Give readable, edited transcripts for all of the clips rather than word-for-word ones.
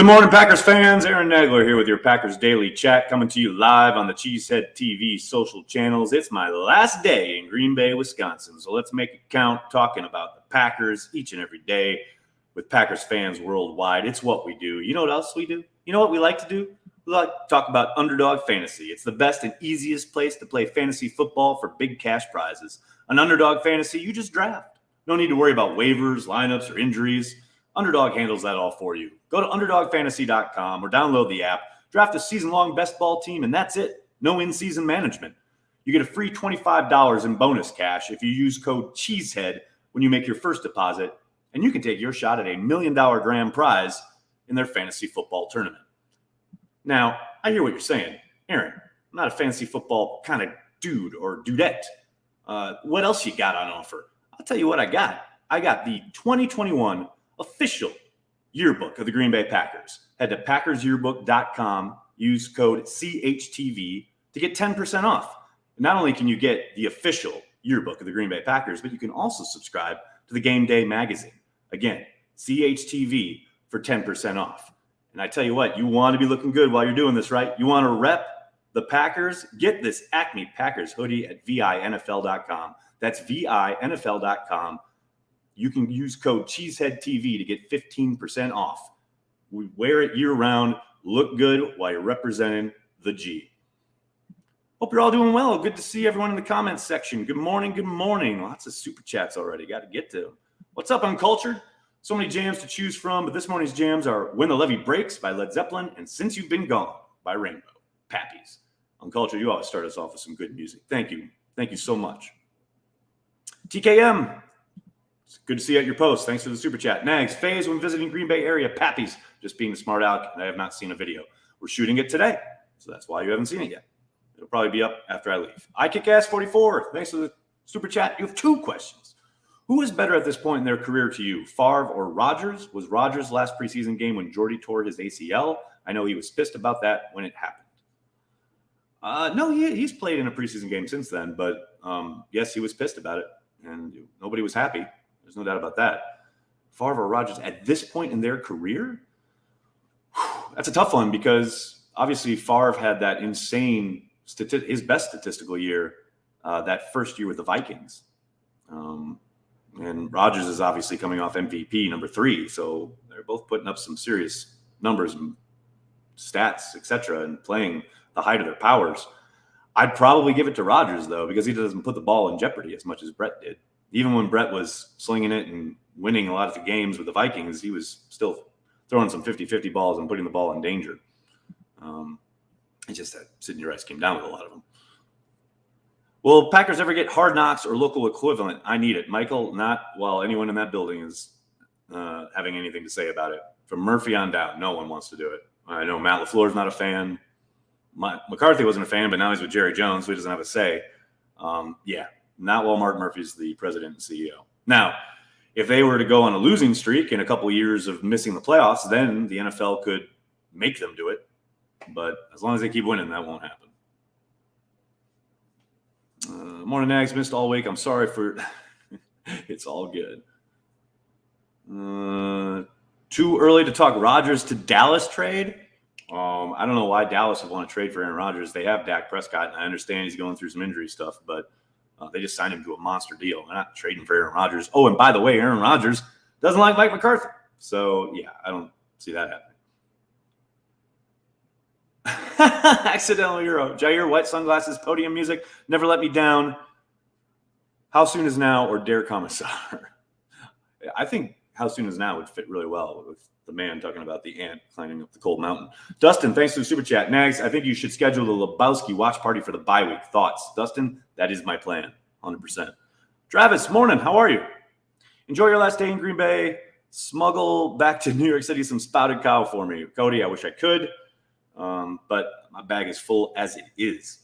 Good morning, Packers fans. Aaron Nagler here with your Packers Daily Chat, coming to you live on the Cheesehead TV social channels. It's my last day in Green Bay, Wisconsin, so let's make it count, talking about the Packers each and every day with Packers fans worldwide. It's what we do. You know what else we do? You know what we like to do? We like to talk about Underdog Fantasy. It's the best and easiest place to play fantasy football for big cash prizes. On Underdog Fantasy, you just draft. No need to worry about waivers, lineups, or injuries. Underdog handles that all for you. Go to UnderdogFantasy.com or download the app, draft a season-long best ball team, and that's it. No in-season management. You get a free $25 in bonus cash if you use code Cheesehead when you make your first deposit, and you can take your shot at $1 million grand prize in their fantasy football tournament. Now, I hear what you're saying. Aaron, I'm not a fantasy football kind of dude or dudette. What else you got on offer? I'll tell you what I got. I got the 2021 official yearbook of the Green Bay Packers. Head to packersyearbook.com, use code CHTV to get 10% off. Not only can you get the official yearbook of the Green Bay Packers, but you can also subscribe to the Game Day magazine. Again, CHTV for 10% off. And I tell you what, you want to be looking good while you're doing this, right? You want to rep the Packers? Get this Acme Packers hoodie at VINFL.com. That's VINFL.com. You can use code CheeseheadTV to get 15% off. We wear it year-round, look good while you're representing the G. Hope you're all doing well. Good to see everyone in the comments section. Good morning, good morning. Lots of super chats already. Got to get to them. What's up, Uncultured? So many jams to choose from, but this morning's jams are When the Levee Breaks by Led Zeppelin and Since You've Been Gone by Rainbow. Pappies. Uncultured, you always start us off with some good music. Thank you. Thank you so much. TKM. It's good to see you at your post. Thanks for the super chat. Nags, Faze, when visiting Green Bay area. Pappies, just being the smart aleck, and I have not seen a video. We're shooting it today, so that's why you haven't seen it yet. It'll probably be up after I leave. iKickass44, thanks for the super chat. You have two questions. Who is better at this point in their career to you, Favre or Rodgers? Was Rodgers' last preseason game when Jordy tore his ACL? I know he was pissed about that when it happened. No, he's played in a preseason game since then, but yes, he was pissed about it, and nobody was happy. There's no doubt about that. Favre or Rodgers at this point in their career? That's a tough one because obviously Favre had that insane, his best statistical year that first year with the Vikings. And Rodgers is obviously coming off MVP number 3. So they're both putting up some serious numbers and stats, etc., and playing the height of their powers. I'd probably give it to Rodgers, though, because he doesn't put the ball in jeopardy as much as Brett did. Even when Brett was slinging it and winning a lot of the games with the Vikings, he was still throwing some 50-50 balls and putting the ball in danger. It's just that Sidney Rice came down with a lot of them. Will Packers ever get Hard Knocks or local equivalent? I need it. Michael, not while anyone in that building is having anything to say about it. From Murphy on down, no one wants to do it. I know Matt LaFleur's not a fan. McCarthy wasn't a fan, but now he's with Jerry Jones, so he doesn't have a say. Not while Mark Murphy's the president and CEO. Now, if they were to go on a losing streak in a couple of years of missing the playoffs, then the NFL could make them do it. But as long as they keep winning, that won't happen. Morning, Nags. Missed all week. I'm sorry for it's all good. Too early to talk Rodgers to Dallas trade. I don't know why Dallas would want to trade for Aaron Rodgers. They have Dak Prescott, and I understand he's going through some injury stuff, but they just signed him to a monster deal. They're not trading for Aaron Rodgers. Oh, and by the way, Aaron Rodgers doesn't like Mike McCarthy. So, yeah, I don't see that happening. Accidental Euro. Jaire, white sunglasses, podium music, never let me down. How soon is now or Dare Commissar? I think How Soon Is Now would fit really well with the man talking about the ant climbing up the cold mountain. Dustin, thanks for the super chat. Nags, I think you should schedule the Lebowski watch party for the bye week. Thoughts? Dustin, that is my plan, 100%. Travis, morning. How are you? Enjoy your last day in Green Bay. Smuggle back to New York City some spouted cow for me. Cody, I wish I could, but my bag is full as it is.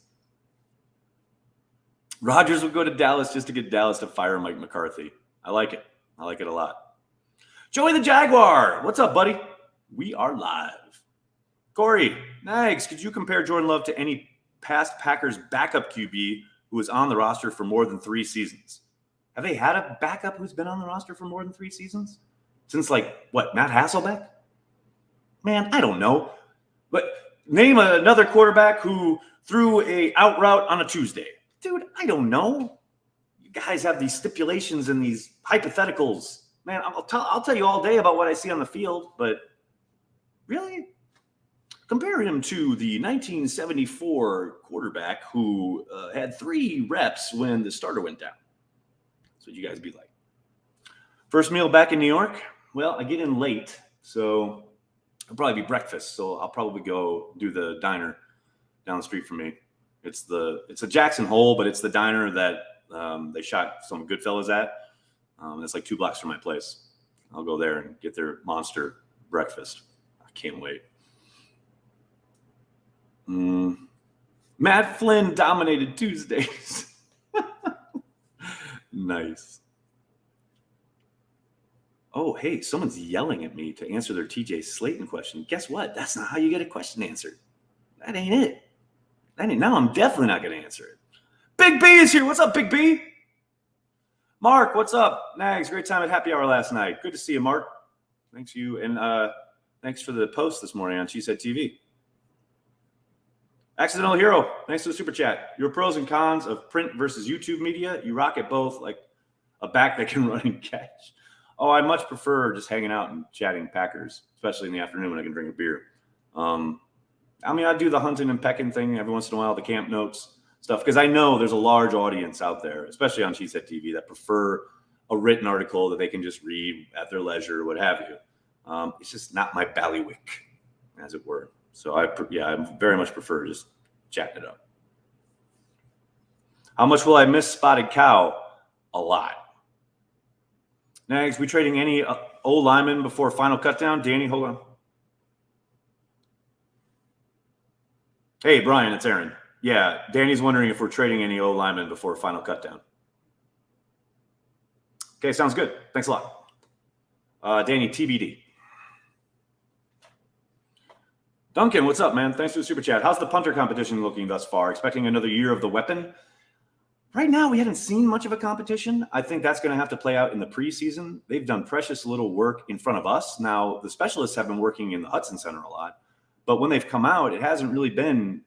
Rodgers would go to Dallas just to get Dallas to fire Mike McCarthy. I like it. I like it a lot. Joey the Jaguar. What's up, buddy? We are live. Corey, Nags, could you compare Jordan Love to any past Packers backup QB who was on the roster for more than 3 seasons? Have they had a backup who's been on the roster for more than 3 seasons? Since, Matt Hasselbeck? Man, I don't know. But name another quarterback who threw a out route on a Tuesday. Dude, I don't know. You guys have these stipulations and these hypotheticals. Man, I'll tell you all day about what I see on the field, but really? Compare him to the 1974 quarterback who had 3 reps when the starter went down. That's what you guys be like. First meal back in New York? Well, I get in late, so it'll probably be breakfast. So I'll probably go do the diner down the street from me. It's a Jackson Hole, but it's the diner that they shot some Goodfellas at. It's like 2 blocks from my place. I'll go there and get their monster breakfast. I can't wait. Matt Flynn dominated Tuesdays. Nice. Oh, hey, someone's yelling at me to answer their TJ Slayton question. Guess what? That's not how you get a question answered. That ain't it. Now I'm definitely not going to answer it. Big B is here. What's up, Big B? Mark, what's up? Nags, great time at happy hour last night. Good to see you, Mark. Thanks you. And thanks for the post this morning on Cheesehead TV. Accidental Hero, thanks for the super chat. Your pros and cons of print versus YouTube media. You rock it both like a back that can run and catch. Oh, I much prefer just hanging out and chatting Packers, especially in the afternoon when I can drink a beer. I do the hunting and pecking thing every once in a while, the camp notes stuff, because I know there's a large audience out there, especially on Cheesehead TV, that prefer a written article that they can just read at their leisure, what have you. It's just not my ballywick, as it were. So I very much prefer just chatting it up. How much will I miss Spotted Cow? A lot. Nags, we trading any O lineman before final cutdown? Danny, hold on. Hey, Brian, it's Aaron. Yeah, Danny's wondering if we're trading any O lineman before final cutdown. Okay, sounds good. Thanks a lot. Danny, TBD. Duncan, what's up, man? Thanks for the super chat. How's the punter competition looking thus far? Expecting another year of the weapon? Right now, we haven't seen much of a competition. I think that's going to have to play out in the preseason. They've done precious little work in front of us. Now, the specialists have been working in the Hudson Center a lot. But when they've come out, it hasn't really been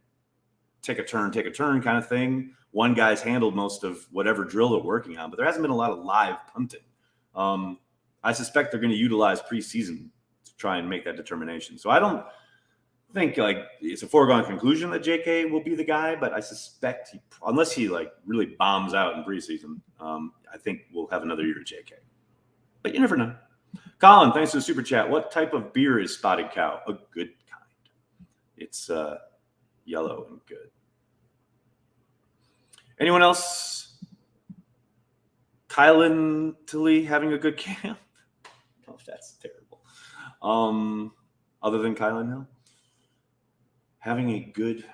take a turn kind of thing. One guy's handled most of whatever drill they're working on, but there hasn't been a lot of live punting. I suspect they're going to utilize preseason to try and make that determination. So I don't think it's a foregone conclusion that JK will be the guy, but I suspect unless he really bombs out in preseason, I think we'll have another year of JK. But you never know. Colin, thanks for the super chat. What type of beer is Spotted Cow? A good kind. It's yellow and good. Anyone else? Kylan Tilly having a good camp? Oh, that's terrible. Other than Kylan Hill? Having a good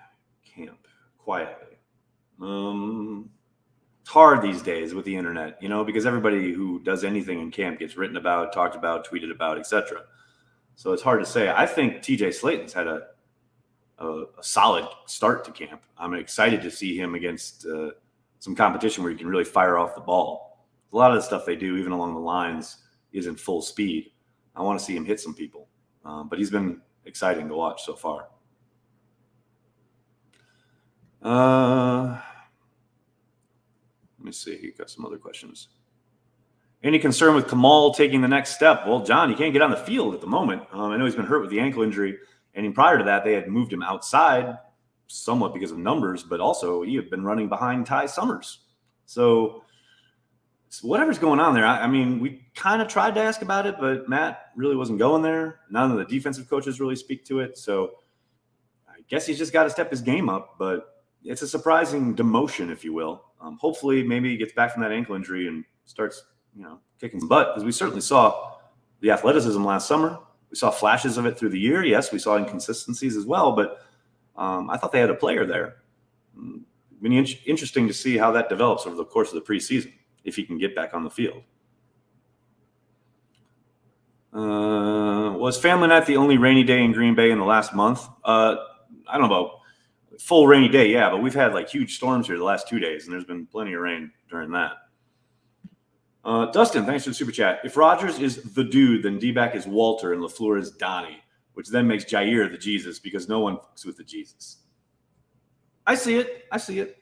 camp quietly. It's hard these days with the internet, because everybody who does anything in camp gets written about, talked about, tweeted about, etc. So it's hard to say. I think TJ Slayton's had a solid start to camp. I'm excited to see him against some competition where he can really fire off the ball. A lot of the stuff they do, even along the lines, isn't full speed. I want to see him hit some people. But he's been exciting to watch so far. Let me see. Got some other questions. Any concern with Kamal taking the next step? Well, John, he can't get on the field at the moment. I know he's been hurt with the ankle injury. And prior to that, they had moved him outside somewhat because of numbers, but also he had been running behind Ty Summers. So whatever's going on there, we kind of tried to ask about it, but Matt really wasn't going there. None of the defensive coaches really speak to it. So I guess he's just got to step his game up, but it's a surprising demotion, if you will. Hopefully, maybe he gets back from that ankle injury and starts, kicking some butt, because we certainly saw the athleticism last summer. We saw flashes of it through the year. Yes, we saw inconsistencies as well, but I thought they had a player there. It'd be interesting to see how that develops over the course of the preseason, if he can get back on the field. Was family night the only rainy day in Green Bay in the last month? I don't know about full rainy day, yeah, but we've had huge storms here the last 2 days, and there's been plenty of rain during that. Dustin, thanks for the super chat. If Rodgers is the dude, then D-back is Walter and LaFleur is Donnie. which then makes Jaire the Jesus because no one fucks with the Jesus. I see it.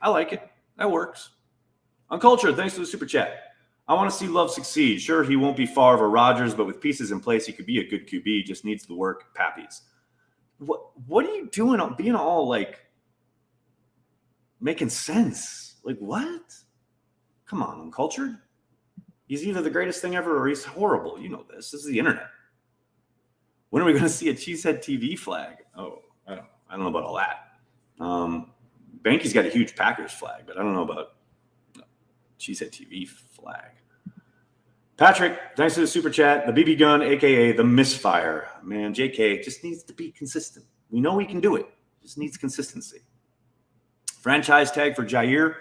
I like it. That works. Uncultured, thanks for the super chat. I want to see Love succeed. Sure, he won't be Favre or Rodgers, but with pieces in place, he could be a good QB. Just needs the work. Pappies. What are you doing? Being all like making sense? Like what? Come on, Uncultured. He's either the greatest thing ever or he's horrible. You know this. This is the internet. When are we going to see a Cheesehead TV flag? Oh, I don't know about all that. Banky's got a huge Packers flag, but I don't know about Cheesehead TV flag. Patrick, thanks for the super chat. The BB gun, a.k.a. the misfire. Man, JK just needs to be consistent. We know he can do it. Just needs consistency. Franchise tag for Jaire?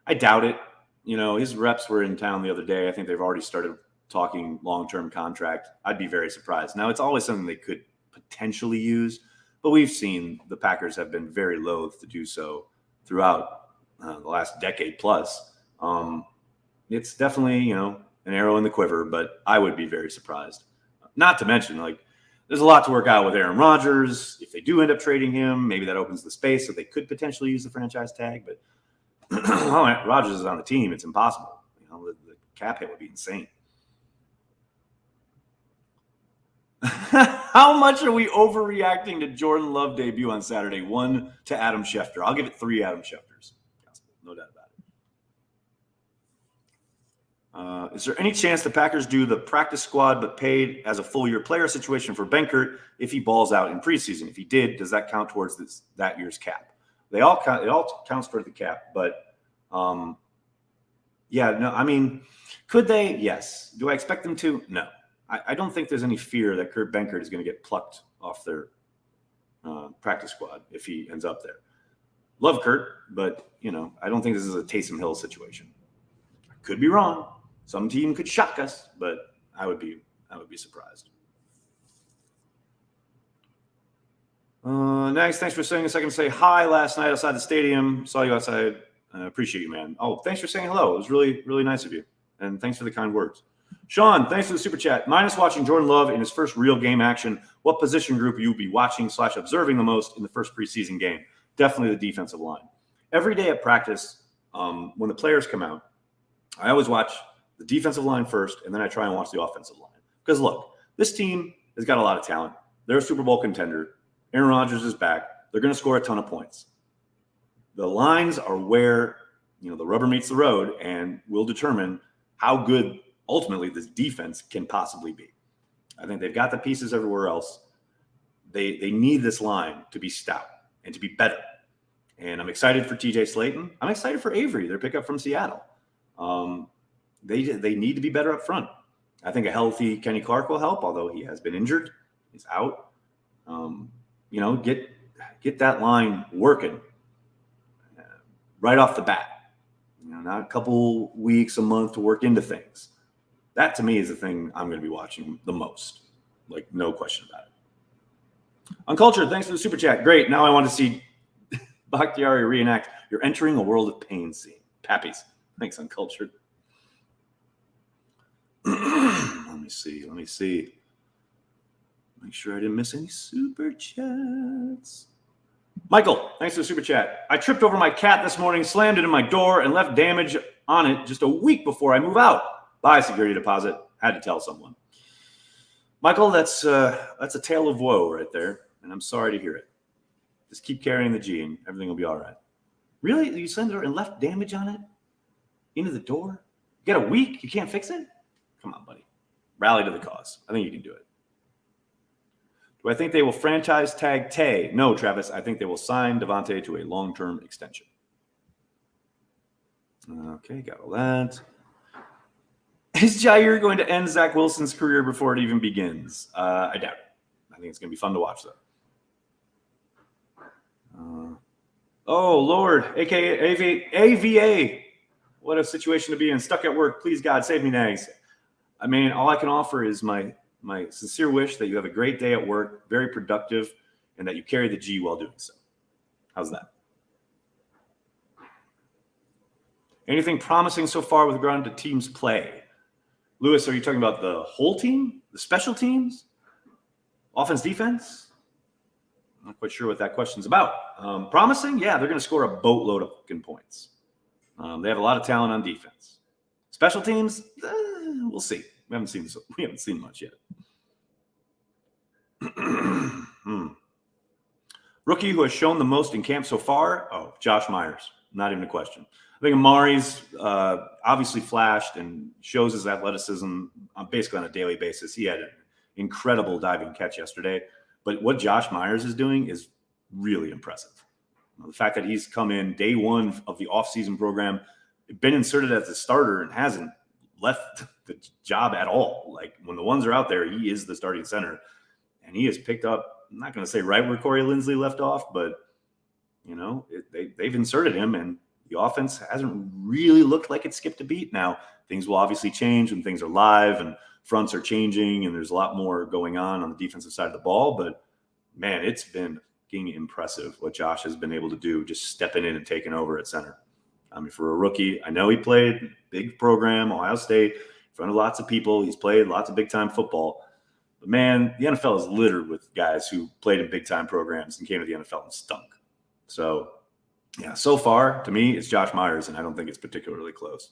I doubt it. You know, his reps were in town the other day. I think they've already started talking long-term contract. I'd be very surprised. Now, it's always something they could potentially use, but we've seen the Packers have been very loath to do so throughout the last decade plus. It's definitely, you know, an arrow in the quiver, but I would be very surprised. Not to mention, like, there's a lot to work out with Aaron Rodgers. If they do end up trading him, maybe that opens the space so they could potentially use the franchise tag, but Rodgers is on the team. It's impossible. You know, the cap hit would be insane. How much are we overreacting to Jordan Love debut on Saturday? 1 to Adam Schefter. I'll give it 3 Adam Schefters. No doubt about it. Is there any chance the Packers do the practice squad but paid as a full-year player situation for Benkert if he balls out in preseason? If he did, does that count towards that year's cap? It all counts toward the cap, but yeah, no, I mean, could they? Yes. Do I expect them to? No. I don't think there's any fear that Kurt Benkert is going to get plucked off their practice squad if he ends up there. Love Kurt, but, you know, I don't think this is a Taysom Hill situation. I could be wrong. Some team could shock us, but I would be surprised. Next, thanks for saying a second to say hi last night outside the stadium. Saw you outside. Appreciate you, man. Oh, thanks for saying hello. It was really, really nice of you. And thanks for the kind words. Sean, thanks for the super chat. Minus watching Jordan Love in his first real game action, what position group will you be watching / observing the most in the first preseason game? Definitely the defensive line. Every day at practice, when the players come out, I always watch the defensive line first, and then I try and watch the offensive line. Because, look, this team has got a lot of talent. They're a Super Bowl contender. Aaron Rodgers is back. They're going to score a ton of points. The lines are where, you know, the rubber meets the road and will determine how good ultimately this defense can possibly be. I think they've got the pieces everywhere else. They need this line to be stout and to be better. And I'm excited for TJ Slayton. I'm excited for Avery, their pickup from Seattle. They need to be better up front. I think a healthy Kenny Clark will help, although he has been injured. He's out. You know, get that line working right off the bat. You know, not a couple weeks, a month to work into things. That, to me, is the thing I'm going to be watching the most. Like, no question about it. Uncultured, thanks for the super chat. Great. Now I want to see Bakhtiari reenact You're Entering a World of Pain scene. Pappies. Thanks, Uncultured. Let me see. Make sure I didn't miss any super chats. Michael, thanks for the super chat. I tripped over my cat this morning, slammed it in my door, and left damage on it just a week before I move out. Buy security deposit. Had to tell someone. Michael, that's a tale of woe right there, and I'm sorry to hear it. Just keep carrying the G, and everything will be all right. Really? You slammed it and left damage on it? Into the door? You got a week? You can't fix it? Come on, buddy. Rally to the cause. I think you can do it. Do I think they will franchise tag Tay? No, Travis. I think they will sign Devontae to a long-term extension. Okay, got all that. Is Jaire going to end Zach Wilson's career before it even begins? I doubt it. I think it's going to be fun to watch, though. Oh, Lord, a.k.a. AVA. What a situation to be in. Stuck at work. Please, God, save me, Nags. I mean, all I can offer is my sincere wish that you have a great day at work, very productive, and that you carry the G while doing so. How's that? Anything promising so far with regard to teams play? Lewis, are you talking about the whole team? The special teams? Offense, defense? I'm not quite sure what that question's about. Promising? Yeah, they're going to score a boatload of fucking points. They have a lot of talent on defense. Special teams? We'll see. We haven't seen much yet. Rookie who has shown the most in camp so far? Oh, Josh Myers. Not even a question. I think Amari's obviously flashed and shows his athleticism basically on a daily basis. He had an incredible diving catch yesterday. But what Josh Myers is doing is really impressive. The fact that he's come in day one of the offseason program, been inserted as a starter and hasn't left the job at all. Like when the ones are out there, he is the starting center. And he has picked up, I'm not going to say right where Corey Linsley left off, but, they've inserted him and the offense hasn't really looked like it skipped a beat. Now, things will obviously change when things are live and fronts are changing and there's a lot more going on the defensive side of the ball. But, man, it's been impressive what Josh has been able to do, just stepping in and taking over at center. I mean, for a rookie, I know he played big program, Ohio State, in front of lots of people. He's played lots of big-time football. But, man, the NFL is littered with guys who played in big-time programs and came to the NFL and stunk. So, yeah, so far, to me, it's Josh Myers, and I don't think it's particularly close.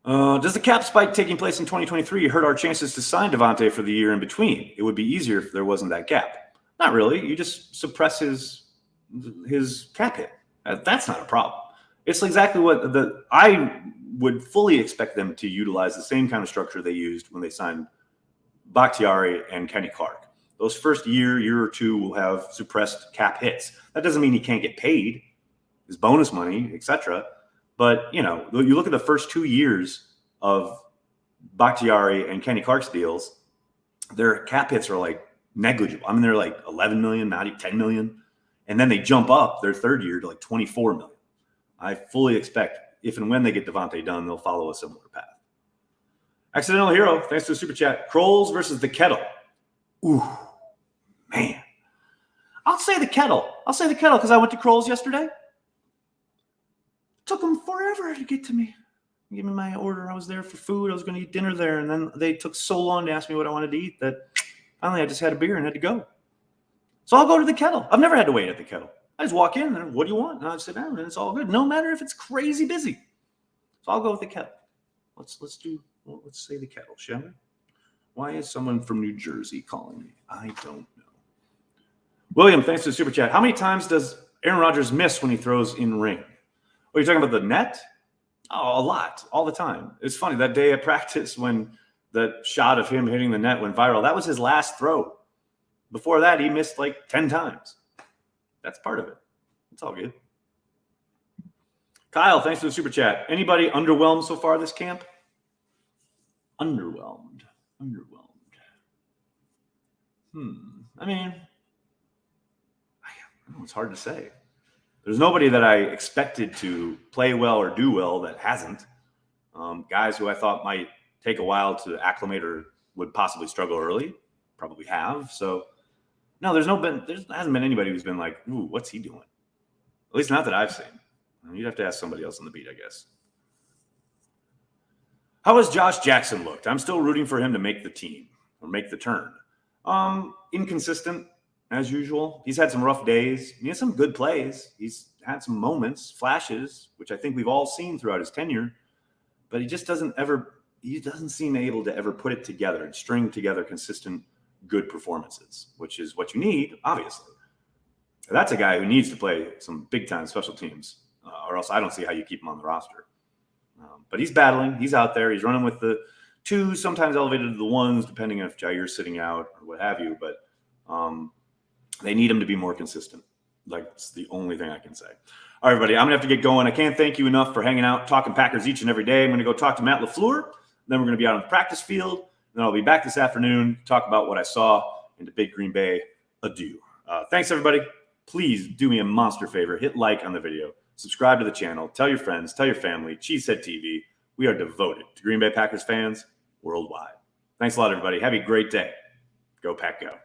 Does the cap spike taking place in 2023 hurt our chances to sign Devontae for the year in between? It would be easier if there wasn't that gap. Not really. You just suppress his cap hit. That's not a problem. It's exactly what I would fully expect them to utilize the same kind of structure they used when they signed Bakhtiari and Kenny Clark. Those first year or two will have suppressed cap hits. That doesn't mean he can't get paid, his bonus money, etc. But, you look at the first 2 years of Bakhtiari and Kenny Clark's deals, their cap hits are like negligible. I mean, they're like 11 million, not even 10 million. And then they jump up their third year to like 24 million. I fully expect if and when they get Devontae done, they'll follow a similar path. Accidental Hero, thanks to the super chat. Kroles versus the Kettle. Ooh, man. I'll say the Kettle because I went to Kroles yesterday. Took them forever to get to me. Give me my order. I was there for food. I was going to eat dinner there. And then they took so long to ask me what I wanted to eat that finally I just had a beer and had to go. So I'll go to the Kettle. I've never had to wait at the Kettle. I just walk in and what do you want? And I sit down and it's all good. No matter if it's crazy busy. So I'll go with the Kettle. Let's say the Kettle, shall we? Why is someone from New Jersey calling me? I don't know. William, thanks for the super chat. How many times does Aaron Rodgers miss when he throws in ring? Oh, you're talking about the net? Oh, a lot, all the time. It's funny, that day at practice when the shot of him hitting the net went viral, that was his last throw. Before that, he missed like 10 times. That's part of it. It's all good. Kyle, thanks for the super chat. Anybody underwhelmed so far this camp? Underwhelmed. I mean, it's hard to say. There's nobody that I expected to play well or do well that hasn't. Guys who I thought might take a while to acclimate or would possibly struggle early, probably have. So, no, there hasn't been anybody who's been like, ooh, what's he doing? At least not that I've seen. You'd have to ask somebody else on the beat, I guess. How has Josh Jackson looked? I'm still rooting for him to make the team or make the turn. Inconsistent. As usual, he's had some rough days. He has some good plays. He's had some moments, flashes, which I think we've all seen throughout his tenure. But he just doesn't seem able to ever put it together and string together consistent, good performances, which is what you need, obviously. That's a guy who needs to play some big-time special teams, or else I don't see how you keep him on the roster. But he's battling. He's out there. He's running with the twos, sometimes elevated to the ones, depending on if Jaire's sitting out or what have you. But they need him to be more consistent. It's the only thing I can say. All right, everybody, I'm going to have to get going. I can't thank you enough for hanging out, talking Packers each and every day. I'm going to go talk to Matt LaFleur. Then we're going to be out on the practice field. Then I'll be back this afternoon to talk about what I saw in the big Green Bay adieu. Thanks, everybody. Please do me a monster favor. Hit like on the video. Subscribe to the channel. Tell your friends. Tell your family. Cheesehead TV. We are devoted to Green Bay Packers fans worldwide. Thanks a lot, everybody. Have a great day. Go Pack, go.